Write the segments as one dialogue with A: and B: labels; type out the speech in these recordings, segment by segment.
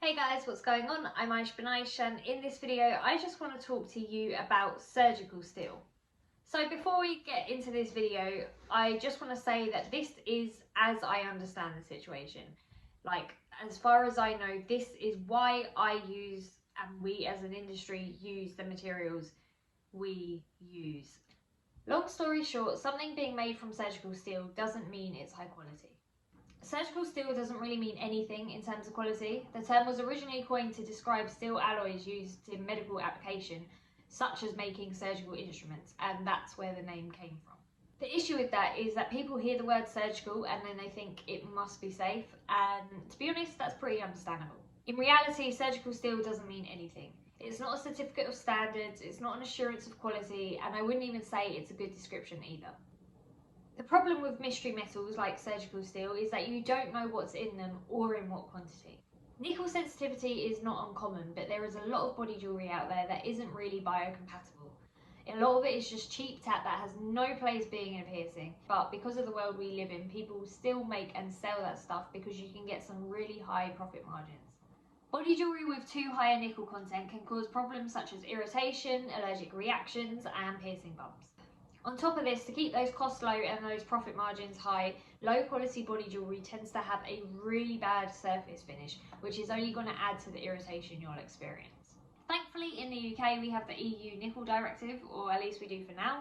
A: Hey guys, what's going on? I'm Aish and in this video I just want to talk to you about surgical steel. So before we get into this video, I just want to say that this is as I understand the situation. Like, as far as I know, this is why I use and we as an industry use the materials we use. Long story short, something being made from surgical steel doesn't mean it's high quality. Surgical steel doesn't really mean anything in terms of quality. The term was originally coined to describe steel alloys used in medical application, such as making surgical instruments, and that's where the name came from. The issue with that is that people hear the word surgical and then they think it must be safe, and to be honest, that's pretty understandable. In reality, surgical steel doesn't mean anything. It's not a certificate of standards, it's not an assurance of quality, and I wouldn't even say it's a good description either. The problem with mystery metals like surgical steel is that you don't know what's in them or in what quantity. Nickel sensitivity is not uncommon, but there is a lot of body jewellery out there that isn't really biocompatible. A lot of it is just cheap tat that has no place being in a piercing, but because of the world we live in, people still make and sell that stuff because you can get some really high profit margins. Body jewellery with too high a nickel content can cause problems such as irritation, allergic reactions, and piercing bumps. On top of this, to keep those costs low and those profit margins high, low quality body jewellery tends to have a really bad surface finish, which is only going to add to the irritation you'll experience. Thankfully, in the UK, we have the EU Nickel Directive, or at least we do for now,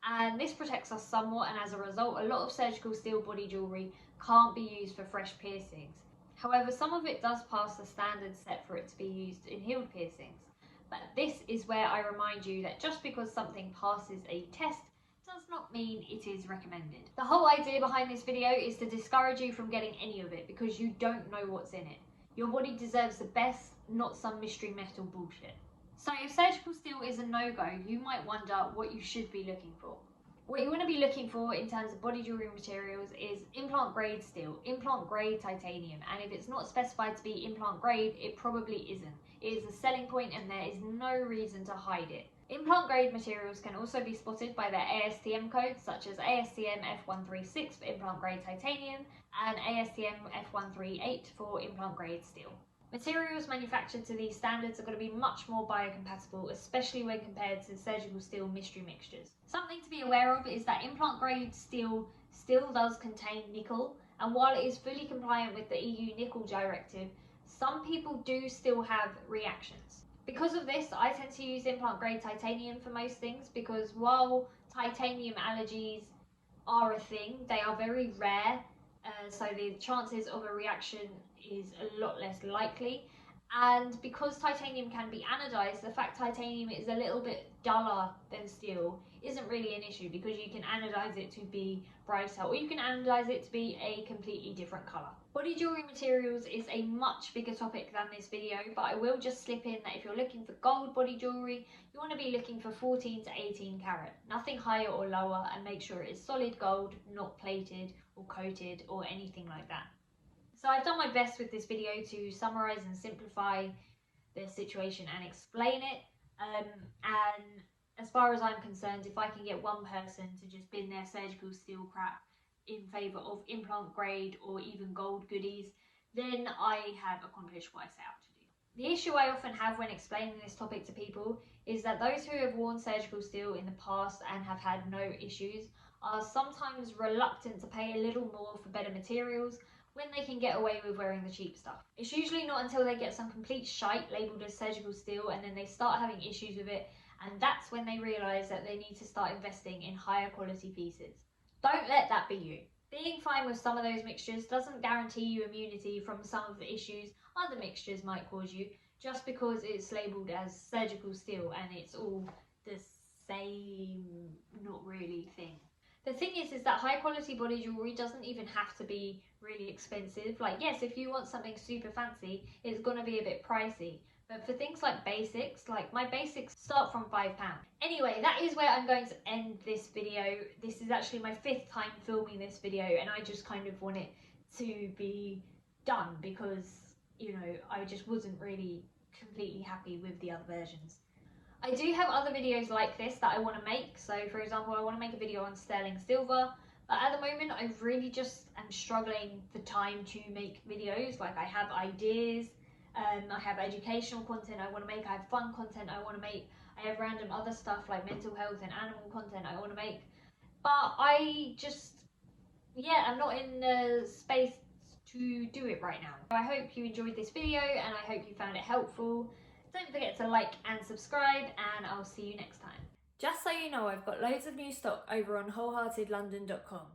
A: and this protects us somewhat, and as a result, a lot of surgical steel body jewellery can't be used for fresh piercings. However, some of it does pass the standard set for it to be used in healed piercings. But this is where I remind you that just because something passes a test does not mean it is recommended. The whole idea behind this video is to discourage you from getting any of it because you don't know what's in it. Your body deserves the best, not some mystery metal bullshit. So if surgical steel is a no-go, you might wonder what you should be looking for. What you want to be looking for in terms of body jewellery materials is implant grade steel, implant grade titanium, and if it's not specified to be implant grade, it probably isn't. It is a selling point and there is no reason to hide it. Implant grade materials can also be spotted by their ASTM codes such as ASTM F136 for implant grade titanium and ASTM F138 for implant grade steel. Materials manufactured to these standards are going to be much more biocompatible, especially when compared to surgical steel mystery mixtures. Something to be aware of is that implant grade steel still does contain nickel, and while it is fully compliant with the EU Nickel Directive, some people do still have reactions. Because of this, I tend to use implant grade titanium for most things because while titanium allergies are a thing, they are very rare, so the chances of a reaction is a lot less likely. And because titanium can be anodized, the fact titanium is a little bit duller than steel isn't really an issue because you can anodize it to be brighter or you can anodize it to be a completely different color. Body jewelry materials is a much bigger topic than this video, but I will just slip in that if you're looking for gold body jewelry, you want to be looking for 14 to 18 carat, nothing higher or lower, and make sure it's solid gold, not plated or coated or anything like that. So I've done my best with this video to summarize and simplify the situation and explain it. And as far as I'm concerned, if I can get one person to just bin their surgical steel crap in favour of implant grade or even gold goodies, then I have accomplished what I set out to do. The issue I often have when explaining this topic to people is that those who have worn surgical steel in the past and have had no issues are sometimes reluctant to pay a little more for better materials when they can get away with wearing the cheap stuff. It's usually not until they get some complete shite labelled as surgical steel and then they start having issues with it, and that's when they realise that they need to start investing in higher quality pieces. Don't let that be you. Being fine with some of those mixtures doesn't guarantee you immunity from some of the issues other mixtures might cause you just because it's labelled as surgical steel and it's all the same, not really thing. The thing is that high quality body jewellery doesn't even have to be really expensive. Like, yes, if you want something super fancy, it's going to be a bit pricey. But for things like basics, like my basics start from £5. Anyway, that is where I'm going to end this video. This is actually my 5th time filming this video and I just kind of want it to be done because, you know, I just wasn't really completely happy with the other versions. I do have other videos like this that I want to make. So for example, I want to make a video on sterling silver, but at the moment I really just am struggling for time to make videos. Like, I have ideas, I have educational content I want to make, I have fun content I want to make, I have random other stuff like mental health and animal content I want to make. But I just, yeah, I'm not in the space to do it right now. I hope you enjoyed this video and I hope you found it helpful. Don't forget to like and subscribe, and I'll see you next time. Just so you know, I've got loads of new stock over on wholeheartedlondon.com.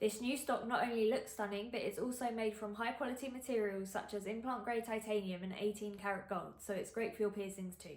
A: This new stock not only looks stunning, but it's also made from high quality materials such as implant grade titanium and 18 karat gold, so it's great for your piercings too.